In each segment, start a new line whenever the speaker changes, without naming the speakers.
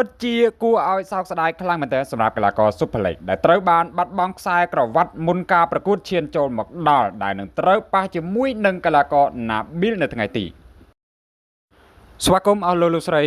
ពិតជាគួរឲ្យសោកស្ដាយខ្លាំងមែនទែនសម្រាប់កីឡាករស៊ុបភលេកដែលត្រូវបានបាត់បង់ខ្សែក្រវ៉ាត់មុនការប្រកួតឈានចូលមកដល់ដែលនឹងត្រូវប៉ះជាមួយនឹងកីឡាករណាប៊ីលនៅថ្ងៃទីស្វាគមន៍អស់លោកស្រី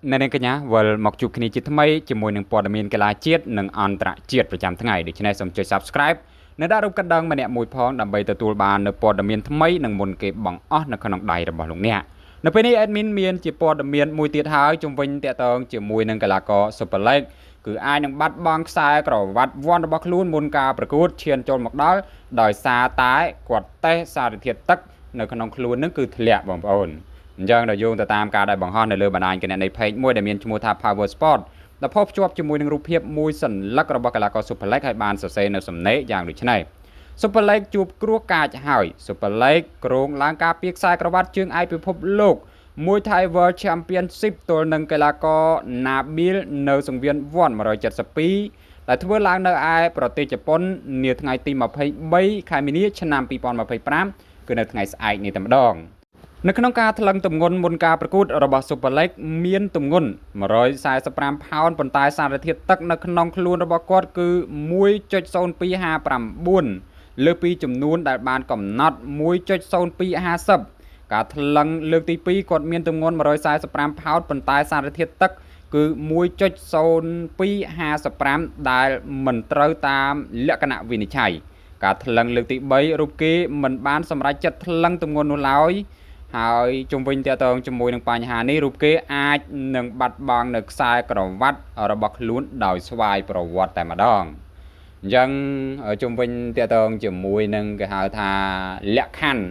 អ្នកនាងកញ្ញាវិលមកជួបគ្នាជាថ្មីជាមួយនឹងព័ត៌មានកីឡាជាតិនិងអន្តរជាតិប្រចាំថ្ងៃដូច្នេះសូមចុច Subscribe និងដាក់រូបកណ្ដឹងម្នាក់មួយផងដើម្បីទទួលបាននូវព័ត៌មានថ្មីនិងមុនគេបង្អស់នៅក្នុងដៃរបស់លោកអ្នកនៅពេលនេះ admin មានជាព័ត៌មានមួយទៀតហើយជំវិញតាក់ទងជាមួយនឹងកីឡាករ Super League គឺអាចនឹងបាត់បង់ខ្សែក្រវ៉ាត់វ័នរបស់ខ្លួនមុនការប្រកួតឈានចូលមកដល់ដោយសារតែគាត់តេស្តសារធាតុទឹកនៅក្នុងខ្លួននឹងគឺធ្លាក់បងប្អូនអញ្ចឹងដល់យោងទៅតាមការដែលបង្ហោះនៅលើបណ្ដាញគណនី page មួយដែលមានឈ្មោះថា Power Sport ដែលផុសភ្ជាប់ជាមួយនឹងរូបភាពមួយសន្លឹករបស់កីឡាករ Super League ហើយបានសរសេរនៅសំណេរយ៉ាងដូចនេះSuper League ជួបគ្រោះកាចហើយ Super League គ្រងឡើងការពារខ្សែក្រវ៉ាត់ជើងឯកពិភពលោកមួយថៃ World Championship ទល់នឹងកីឡាករ Nabil នៅសង្វៀនវ័ន172ដែលធ្វើឡើងនៅឯប្រទេសជប៉ុននាថ្ងៃទី23ខែមីនាឆ្នាំ2025គឺនៅថ្ងៃស្អែកនេះតែម្ដងនៅក្នុងការថ្លឹងទម្ងន់មុនការប្រកួតរបស់ Super League មានទម្ងន់145ផោនប៉ុន្តែសារធាតុទឹកនៅក្នុងខ្លួនរបស់គាត់គឺ 1.0259 លើពីចំនួនដែលបានកំណត់ 1.0250 ការថ្លឹងលើកទី2គាត់មានទម្ងន់145ផោនប៉ុន្តែសារធាតុទឹកគឺ 1.0255 ដែលមិនត្រូវតាមលក្ខណៈវិនិច្ឆ័យការថ្លឹងលើកទី3រូបគេមិនបានសម្រេចចិត្តថ្លឹងទម្ងន់នោះឡើយហើយជុំវិញតាក់ទងជាមួយនឹងបញ្ហានេះរូបគេអាចនឹងបាត់បង់នៅខ្សែក្រវ៉ាត់របស់ខ្លួនដោយស្វ័យប្រវត្តិតែម្ដងអញ្ចឹងជុំវិញតាក់ទងជាមួយនឹងគេហៅថាលក្ខខណ្ឌ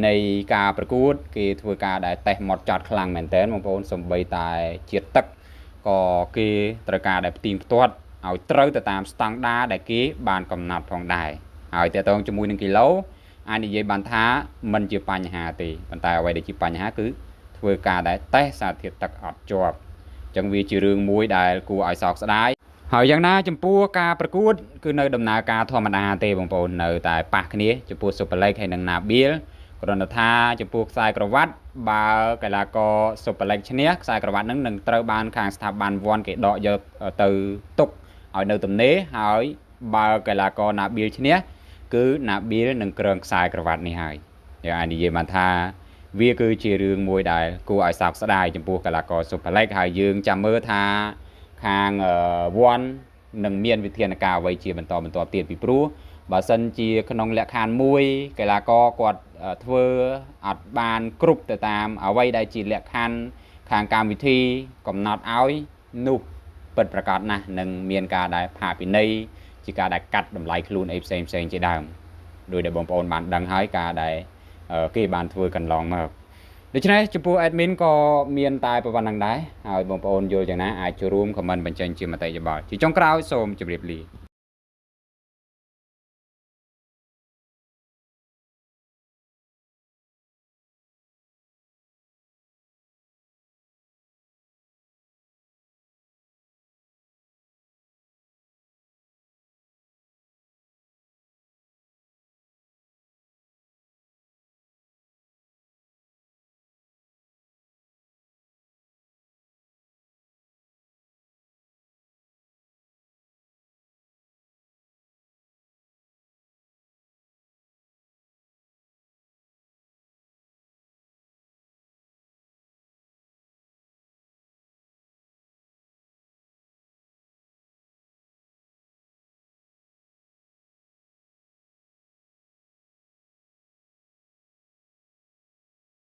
នៃការប្រកួតគេធ្វើការដែលតេស្តមកចត់ខ្លាំងមែនទែនបងប្អូនសំបីតែជាតិទឹកក៏គេត្រូវការដែលផ្ទៀងផ្ទាត់ឲ្យត្រូវទៅតាមស្តង់ដារដែលគេបានកំណត់ផងដែរហើយតាក់ទងជាមួយនឹងគីឡូអាចនិយាយបានថាមិនជាបញ្ហាទេប៉ុន្តែអ្វីដែលជាបញ្ហាគឺធ្វើការដែលតេស្តសារធាតុទឹកអត់ជាប់អញ្ចឹងវាជារឿងមួយដែលគួរឲ្យសោកស្ដាយហើយយ៉ាងណាចំពោះការប្រកួតគឺនៅដំណើរការធម្មតាទេបងប្អូននៅតែប៉ះគ្នាចំពោះ Super League ហើយនិង Nabil គ្រាន់តែថាចំពោះខ្សែក្រវ៉ាត់បើកីឡាករ Super League ឈ្នះខ្សែក្រវ៉ាត់នឹងនឹងត្រូវបានខាងស្ថាប័នវ័នគេដកយកទៅទុកឲ្យនៅទំនេរហើយបើកីឡាករ Nabil ឈ្នះគឺ Nabil នឹងក្រងខ្សែក្រវ៉ាត់នេះហើយយើងអាចនិយាយបានថាវាគឺជារឿងមួយដែលគួរឲ្យសោកស្ដាយចំពោះកីឡាករ Super League ហើយយើងចាំមើលថាខាងវ័ននឹងមានវិធានការអ្វីជាបន្តបន្ទាប់ទៀតពីព្រោះបើសិនជាក្នុងលក្ខខណ្ឌមួយកីឡាករគាត់ធ្វើអត់បានគ្រប់ទៅតាមអ្វីដែលជាលក្ខខណ្ឌខាងកម្មវិធីកំណត់ឲ្យនោះពិតប្រាកដណាស់នឹងមានការដែលផាកពិន័យជាការដែលកាត់តម្លៃខ្លួនអីផ្សេងជាដើមដោយដែលបងប្អូនបានដឹងហើយការដែលគេបានធ្វើកន្លងមកដូច្នេះចំពោះ admin ក៏មានតែប្រវត្តិនឹងដែរហើយបងប្អូនយល់យ៉ាងណាអាចចូលរួម comment បញ្ចេញជាមតិយោបល់ជាចុងក្រោយសូមជម្រាបលា